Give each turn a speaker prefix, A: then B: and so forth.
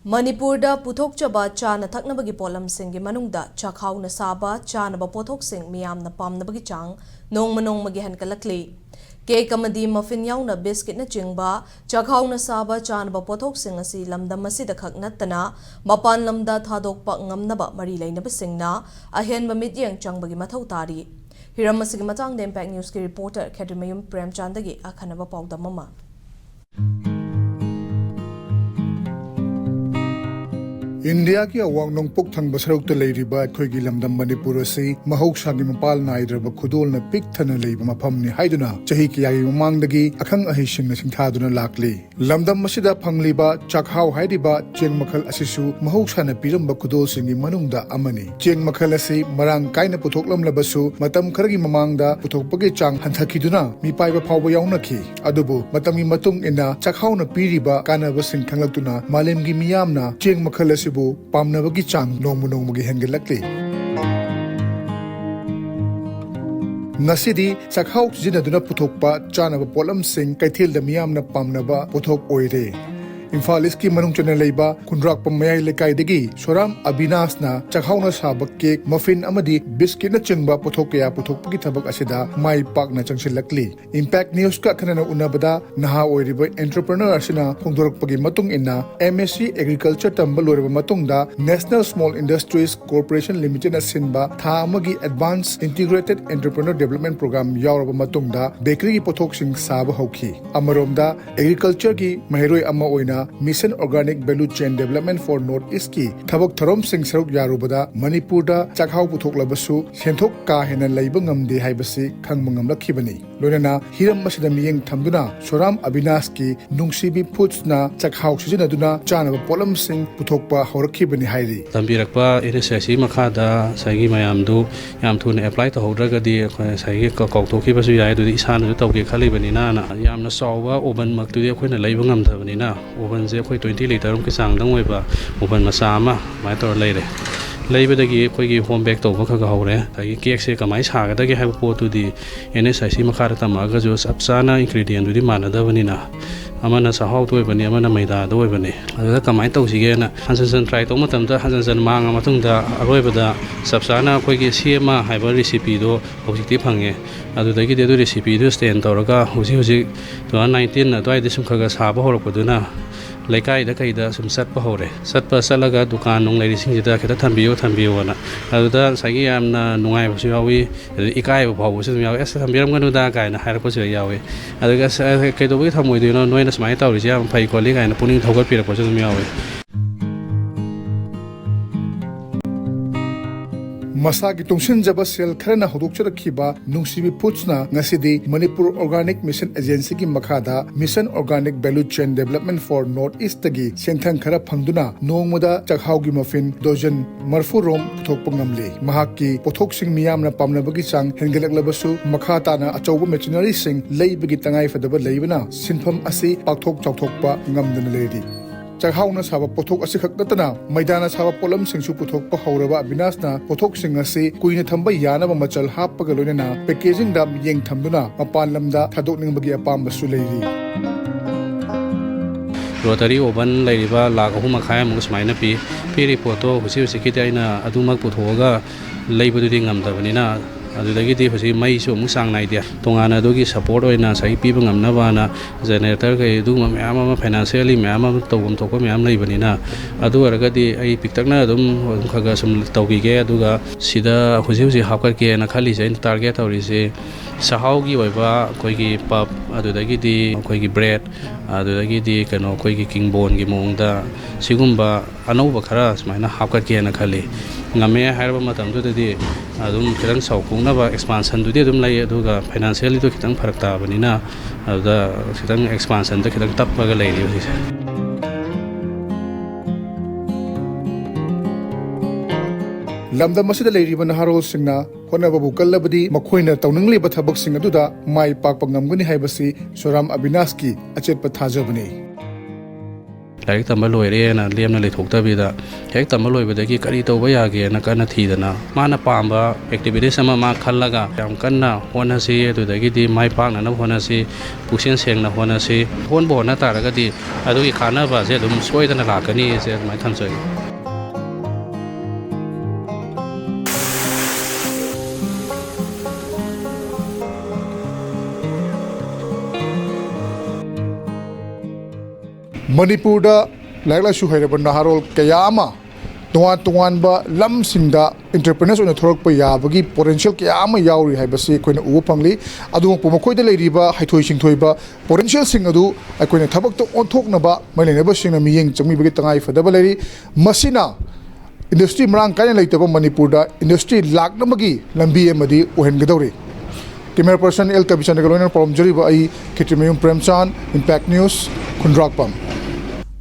A: Manipurda puthokchaba chana thaknabagi polamsinggi manungda Chak-Hao na saba chanaba pothoksing miyamna pamnabagi chang nongmagi hankalakli. Cake amadi muffin yauna biscuit na chingba Chak-Hao na saba chanaba pothoksing asi lamdam masida khaknattana mapan lamda thadokpa ngamnaba mari lainaba singna ahenba midyang changbagi mathau tari. Hiram masigi matang Impact News ki reporter Khadrimayum Premchandagi akhanaba pawdamama.
B: India ki awang nongpok thang basarok te leiriba khoigi lamdam Manipur asi mahauksagi mapal naidraba khudol na pik thana leiba mafam ni haiduna chahi kiyagi mamangdagi akhang ahising na singthaduna lakli lamdam masida phangliba Chak-Hao haidiba cheng makhal asisu mahauksa na piramba khudol singi manungda amani cheng makhal asi marang kaina puthoklam labasu matam kharagi mamangda puthokpagi chang hanthakiduna mi paiba phawba yaunakhi adubu matami matung ina Chak-Hao na piriba kanaba sing thanglaktuna malemgi miyamna cheng makhal asi pamnabagi chang nongmagi hengelakli Nasidi Chak-Hao jinaduna puthokpa chanaba polamsing kaithilda miyamna pamnaba puthok oire Imphal East ki manung chana leiba kunrak pamayay lekaidagi Soram Abinas na Chak-Hao na sabak cake muffin amadi biscuit na chingba puthok kaya puthokpagi thabak asida mai pak na changsilakli Impact News ka kanana unabada naha oiriba entrepreneur asina khongdorakpagi matung inna MSc Agriculture tamba loriba matungda National Small Industries Corporation Limited na sinba tha amagi Advanced Integrated Entrepreneur Development Program yauraba matungda bakery ki puthok sing saba hauki amaromda agriculture ki mahiroi ama oina Mission Organic Value Chain Development for North-East ki thabak tharom sing saruk yarubada Manipurda Chak-Hao puthoklabasu senthok ka hena leiba ngamde haibasi khangma ngamlakhibani loinana hiram masida miyeng thamduna Soram Abinas ki nungsibi foods na Chak-Hao sijinaduna chanaba polam sing puthokpa horakhibani hairi
C: tambirakpa NSSC makhada saigi mayamdu yam thuna apply tawdragadi saigi kaukthokhibasu yai adu isana tawge khalibani na yamna sawba oban maktudi khoina leiba ngamthabani na oven je khoi 20 liter ki sang dang oiba oven masa ma mai tor leire leibadagi khoi gi home bake to kha hore tagi cake se kamai saga dagi ha po tu di NSIC makhara tamaga jo sapsana ingredient du di manada bani na amana sahau to bani amana maida do bani ada kamai to sige na hansan try to matam da hansan manga matung da aroibada sapsana khoi gi sema haiba recipe do objective hange adu dagi de do recipe do stand toraga huji 2019 na doi de sum khaga saba horakpaduna Lekai da kai da sum satpa hore satpa salaga dukan nong leiri singjida kheta thambiyo na aduda sagi yamna nungai bsu yawi ikai bu phaw bsu yawi asa thambiram ganu da kai na hair ko yawi aduga kai do bi thamoi do no noina smai tawri ja phai ko li kai na puning thogar pira ko sum yawi
B: Masagi tungsin jaba sel kharana hodokcharakhiba nungsibi foods na ngasidi Manipur Organic Mission Agency ki makhada Mission Organic Value Chain Development for North-East tagi senthang khara phangduna nongmada Chak-Hao gi muffin dozen marfu rom puthokpa ngamli mahakki pothok sing miyamna pamnabagi chang hengelaklabasu makhata na achauba machinery sing leibagi tangai fadaba leibana sinpham asi pakthok chawthokpa ngamdana leidi Chak-Hao na saba pothok asi khaknatana maidana saba polam singsu puthok pa hauraba Abinas na pothok sing asi kuina thamba yanaba machal happaga loinana packaging da yeng thamduna mapan lamda thadokningbagi apamba su leiri
C: Rotary oven leiriba lak ahuma khaya mu smaina pi report to husi ki taina adumak puthoga leibadu ding ngamdabani na adudagi di husi mai su mu sang nai dia tongana dogi support oina sai pi bangam na bana generator kai du ma ma financially ma tawum to ko myam leibani na adu araga di ai piktakna dum khaga sum tawgi ge aduga sida husi hapkar ke na khali sai target awri se Chak-Hao gi oiba koi gi pap adudagi di koi gi bread adudagi di kano koi gi king bone gi mongda sigumba anauba khara smaina hapkar ke na khali ngame hairba matam du di adum khirang saukungna ba expansion du di adum lai aduga financially to khitang pharak ta bani na aduda khitang expansion da khitang tappa ga lai ri hose
B: lamdam masida leiriba naharol singna honababu kallabadi makhoina tawnangliba thabak sing aduda mai pakpa ngamgani haibasi Soram Abinas ki achetpa thajabani
C: ꯂꯥꯏꯔꯤꯛ ꯇꯝꯕ ꯂꯣꯏꯔꯦꯅ ꯂꯦꯝꯅ ꯂꯩꯊꯣꯛꯇꯕꯤꯗ ꯍꯦꯛ ꯇꯝꯕ ꯂꯣꯏꯕꯗꯒꯤ ꯀꯔꯤ ꯇꯧꯕ ꯌꯥꯒꯦꯅ ꯀꯟꯅ ꯊꯤꯗꯅ ꯃꯥꯅ ꯄꯥꯝꯕ ꯑꯦꯛꯇꯤꯚꯤꯇꯤꯁ ꯑꯃ ꯃꯥ ꯈꯜꯂꯒ ꯌꯥꯝ ꯀꯟꯅ ꯍꯣꯠꯅꯁꯤ ꯑꯗꯨꯗꯒꯤꯗꯤ ꯃꯥꯏ ꯄꯥꯛꯅꯅꯕ ꯍꯣꯠꯅꯁꯤ ꯄꯨꯛꯆꯦꯜ ꯁꯦꯡꯅ ꯍꯣꯠꯅꯁꯤ ꯍꯣꯠꯕꯨ ꯍꯣꯠꯅ ꯇꯥꯔꯒꯗꯤ ꯑꯗꯨꯒꯤ ꯀꯥꯟꯅꯕꯁꯦ ꯑꯗꯨꯝ ꯁꯣꯏꯗꯅ ꯂꯥꯛꯀꯅꯤꯁꯦ ꯑꯗꯨꯃꯥꯏꯅ ꯊꯝꯖꯒꯦ
B: ꯃꯅꯤꯄꯨꯔꯗ ꯂꯥꯏꯔꯤꯛ ꯂꯥꯏꯁꯨ ꯍꯩꯔꯕ ꯅꯍꯥꯔꯣꯜ ꯀꯌꯥ ꯑꯃ ꯇꯣꯉꯥꯟ ꯇꯣꯉꯥꯟꯕ ꯂꯝꯁꯤꯡꯗ ꯏꯟꯇꯔꯄ꯭ꯔꯤꯅꯔꯁ ꯑꯣꯏꯅ ꯊꯣꯔꯛꯄ ꯌꯥꯕꯒꯤ ꯄꯣꯇꯦꯟꯁꯤꯌꯦꯜ ꯀꯌꯥ ꯑꯃ ꯌꯥꯎꯔꯤ ꯍꯥꯏꯕꯁꯤ ꯑꯩꯈꯣꯏꯅ ꯎꯕ ꯐꯪꯂꯤ ꯑꯗꯨꯃꯛꯄꯨ ꯃꯈꯣꯏꯗ ꯂꯩꯔꯤꯕ ꯍꯩꯊꯣꯏ ꯁꯤꯡꯊꯣꯏꯕ ꯄꯣꯇꯦꯟꯁꯤꯌꯦꯜꯁꯤꯡ ꯑꯗꯨ ꯑꯩꯈꯣꯏꯅ ꯊꯕꯛꯇ ꯑꯣꯟꯊꯣꯛꯅꯕ ꯃꯔꯤ ꯂꯩꯅꯕꯁꯤꯡꯅ ꯃꯤꯠꯌꯦꯡ ꯆꯪꯕꯤꯕꯒꯤ ꯇꯉꯥꯏꯐꯗꯕ ꯂꯩꯔꯤ ꯃꯁꯤꯅ ꯏꯟꯗꯁꯇ꯭ꯔꯤ ꯃꯔꯥꯡ ꯀꯥꯏꯅ ꯂꯩꯇꯕ ꯃꯅꯤꯄꯨꯔꯗ ꯏꯟꯗꯁꯇ꯭ꯔꯤ ꯂꯥꯛꯅꯕꯒꯤ ꯂꯝꯕꯤ ꯑꯃꯗꯤ ꯑꯣꯏꯍꯟꯒꯗꯧꯔꯤ ꯀꯦꯃꯦꯔꯥ ꯄꯔꯁꯟ ꯑꯦꯜ ꯀꯕꯤꯆꯟꯗꯒ ꯂꯣꯏꯅꯅ ꯄꯥꯎꯗꯝꯖꯔꯤꯕ ꯑꯩ ꯈꯦꯇ꯭ꯔꯤꯃꯌꯨꯝ ꯄ꯭ꯔꯦꯝꯆꯥꯟ ꯏꯝꯄꯦꯛ ꯅ꯭ꯌꯨꯁ ꯈꯨꯟꯗ꯭ꯔꯥꯛꯄꯝ